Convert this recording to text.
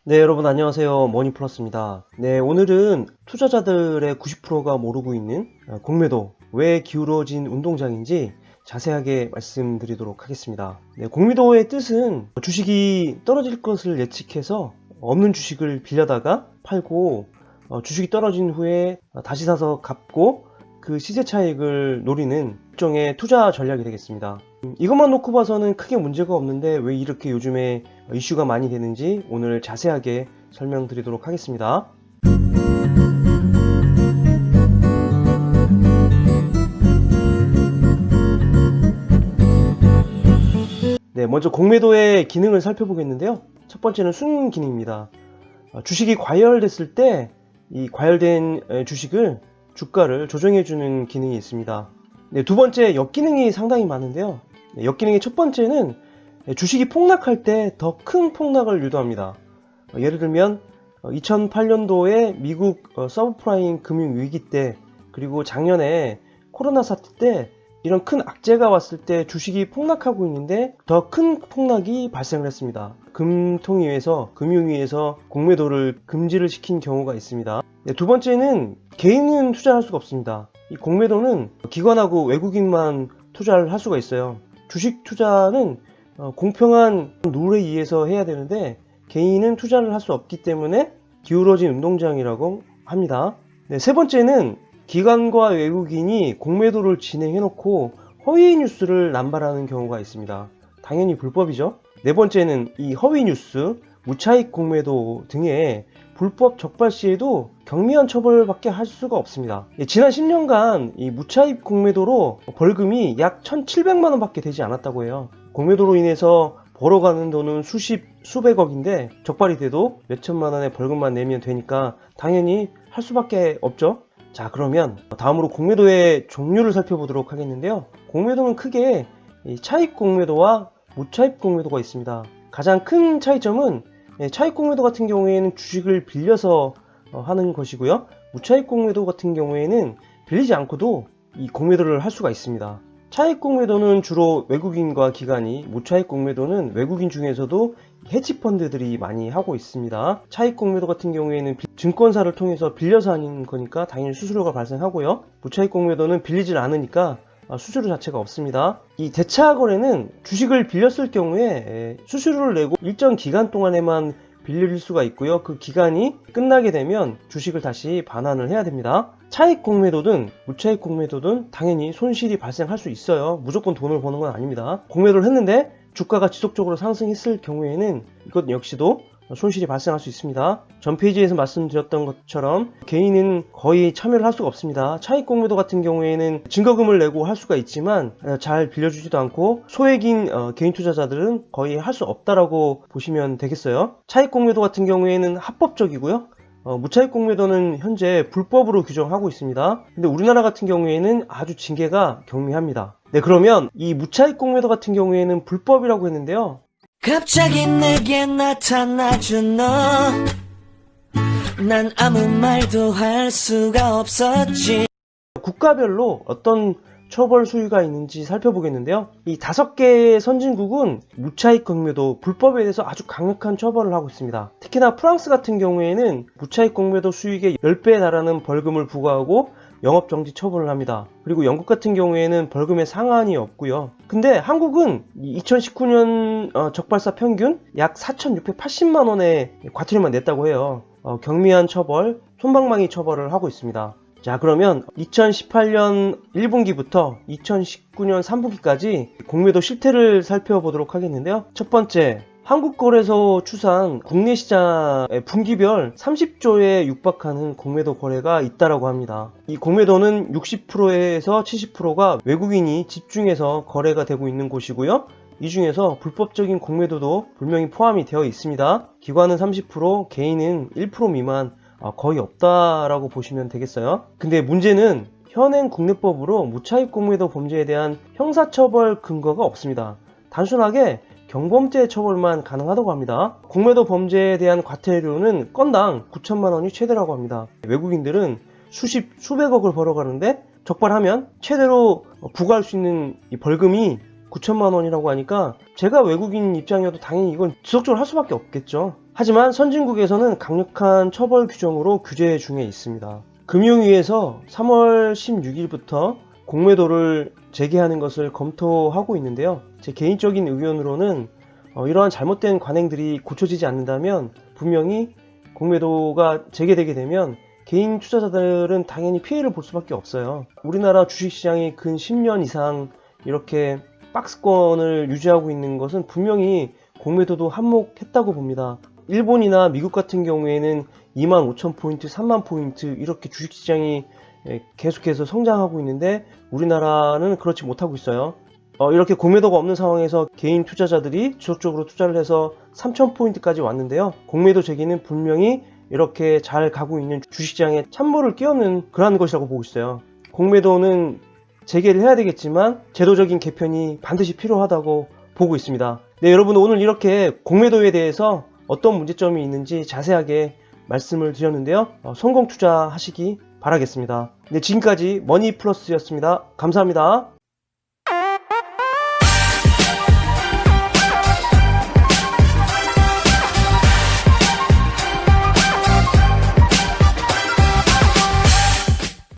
네, 여러분 안녕하세요. 머니플러스입니다. 네, 오늘은 투자자들의 90%가 모르고 있는 공매도 왜 기울어진 운동장인지 자세하게 말씀드리도록 하겠습니다. 네, 공매도의 뜻은 주식이 떨어질 것을 예측해서 없는 주식을 빌려다가 팔고 주식이 떨어진 후에 다시 사서 갚고 그 시세 차익을 노리는 일종의 투자 전략이 되겠습니다. 이것만 놓고 봐서는 크게 문제가 없는데 왜 이렇게 요즘에 이슈가 많이 되는지 오늘 자세하게 설명드리도록 하겠습니다. 네, 먼저 공매도의 기능을 살펴보겠는데요. 첫 번째는 순기능입니다. 주식이 과열됐을 때 이 과열된 주식을 주가를 조정해주는 기능이 있습니다. 네, 두 번째 역기능이 상당히 많은데요. 네, 역기능의 첫 번째는 주식이 폭락할 때 더 큰 폭락을 유도합니다. 예를 들면 2008년도에 미국 서브프라임 금융위기 때, 그리고 작년에 코로나 사태 때 이런 큰 악재가 왔을 때 주식이 폭락하고 있는데 더 큰 폭락이 발생을 했습니다. 금통위에서 금융위에서 공매도를 금지를 시킨 경우가 있습니다. 네, 두 번째는 개인은 투자할 수가 없습니다. 이 공매도는 기관하고 외국인만 투자를 할 수가 있어요. 주식 투자는 공평한 룰에 의해서 해야 되는데 개인은 투자를 할 수 없기 때문에 기울어진 운동장이라고 합니다. 네, 세 번째는 기관과 외국인이 공매도를 진행해 놓고 허위 뉴스를 남발하는 경우가 있습니다. 당연히 불법이죠. 네 번째는 이 허위 뉴스, 무차익 공매도 등의 불법 적발 시에도 경미한 처벌밖에 할 수가 없습니다. 지난 10년간 이 무차익 공매도로 벌금이 약 1,700만 원밖에 되지 않았다고 해요. 공매도로 인해서 벌어가는 돈은 수백억인데 적발이 돼도 몇천만 원의 벌금만 내면 되니까 당연히 할 수밖에 없죠. 자, 그러면 다음으로 공매도의 종류를 살펴보도록 하겠는데요. 공매도는 크게 차익 공매도와 무차익 공매도가 있습니다. 가장 큰 차이점은 차익 공매도 같은 경우에는 주식을 빌려서 하는 것이고요. 무차익 공매도 같은 경우에는 빌리지 않고도 이 공매도를 할 수가 있습니다. 차익 공매도는 주로 외국인과 기관이, 무차익 공매도는 외국인 중에서도 헤지펀드들이 많이 하고 있습니다. 차익 공매도 같은 경우에는 증권사를 통해서 빌려서 하는 거니까 당연히 수수료가 발생하고요. 무차익 공매도는 빌리질 않으니까 수수료 자체가 없습니다. 이 대차 거래는 주식을 빌렸을 경우에 수수료를 내고 일정 기간 동안에만 빌릴 수가 있고요. 그 기간이 끝나게 되면 주식을 다시 반환을 해야 됩니다. 차익 공매도든 무차익 공매도든 당연히 손실이 발생할 수 있어요. 무조건 돈을 버는 건 아닙니다. 공매도를 했는데 주가가 지속적으로 상승했을 경우에는 이것 역시도 손실이 발생할 수 있습니다. 전 페이지에서 말씀드렸던 것처럼 개인은 거의 참여를 할 수가 없습니다. 차익 공매도 같은 경우에는 증거금을 내고 할 수가 있지만 잘 빌려주지도 않고 소액인 개인 투자자들은 거의 할 수 없다라고 보시면 되겠어요. 차익 공매도 같은 경우에는 합법적이고요. 무차익 공매도는 현재 불법으로 규정하고 있습니다. 근데 우리나라 같은 경우에는 아주 징계가 경미합니다. 네, 그러면 이 무차익 공매도 같은 경우에는 불법이라고 했는데요. 갑자기 내게 나타나준 너, 난 아무 말도 할 수가 없었지. 국가별로 어떤 처벌 수위가 있는지 살펴보겠는데요. 이 5개의 선진국은 무차익 공매도 불법에 대해서 아주 강력한 처벌을 하고 있습니다. 특히나 프랑스 같은 경우에는 무차익 공매도 수익의 10배에 달하는 벌금을 부과하고 영업정지 처분을 합니다. 그리고 영국 같은 경우에는 벌금의 상한이 없고요. 근데 한국은 2019년 적발사 평균 약 4,680만 원의 과태료만 냈다고 해요. 경미한 처벌, 솜방망이 처벌을 하고 있습니다. 자, 그러면 2018년 1분기부터 2019년 3분기까지 공매도 실태를 살펴보도록 하겠는데요. 첫 번째, 한국거래소 추산 국내 시장의 분기별 30조에 육박하는 공매도 거래가 있다라고 합니다. 이 공매도는 60%에서 70%가 외국인이 집중해서 거래가 되고 있는 곳이고요. 이 중에서 불법적인 공매도도 분명히 포함이 되어 있습니다. 기관은 30%, 개인은 1% 미만, 거의 없다라고 보시면 되겠어요. 근데 문제는 현행 국내법으로 무차익 공매도 범죄에 대한 형사처벌 근거가 없습니다. 단순하게 경범죄 처벌만 가능하다고 합니다. 공매도 범죄에 대한 과태료는 건당 9천만 원이 최대라고 합니다. 외국인들은 수백억을 벌어가는데 적발하면 최대로 부과할 수 있는 이 벌금이 9천만 원이라고 하니까 제가 외국인 입장이어도 당연히 이건 지속적으로 할 수밖에 없겠죠. 하지만 선진국에서는 강력한 처벌 규정으로 규제 중에 있습니다. 금융위에서 3월 16일부터 공매도를 재개하는 것을 검토하고 있는데요. 제 개인적인 의견으로는 이러한 잘못된 관행들이 고쳐지지 않는다면 분명히 공매도가 재개되게 되면 개인 투자자들은 당연히 피해를 볼 수밖에 없어요. 우리나라 주식시장이 근 10년 이상 이렇게 박스권을 유지하고 있는 것은 분명히 공매도도 한몫했다고 봅니다. 일본이나 미국 같은 경우에는 25,000포인트, 30,000포인트 이렇게 주식시장이 계속해서 성장하고 있는데 우리나라는 그렇지 못하고 있어요. 이렇게 공매도가 없는 상황에서 개인 투자자들이 지속적으로 투자를 해서 3,000포인트까지 왔는데요. 공매도 재개는 분명히 이렇게 잘 가고 있는 주식시장에 찬물을 끼얹는 그러한 것이라고 보고 있어요. 공매도는 재개를 해야 되겠지만 제도적인 개편이 반드시 필요하다고 보고 있습니다. 네, 여러분 오늘 이렇게 공매도에 대해서 어떤 문제점이 있는지 자세하게 말씀을 드렸는데요. 성공 투자하시기 바라겠습니다. 네, 지금까지 머니플러스였습니다. 감사합니다.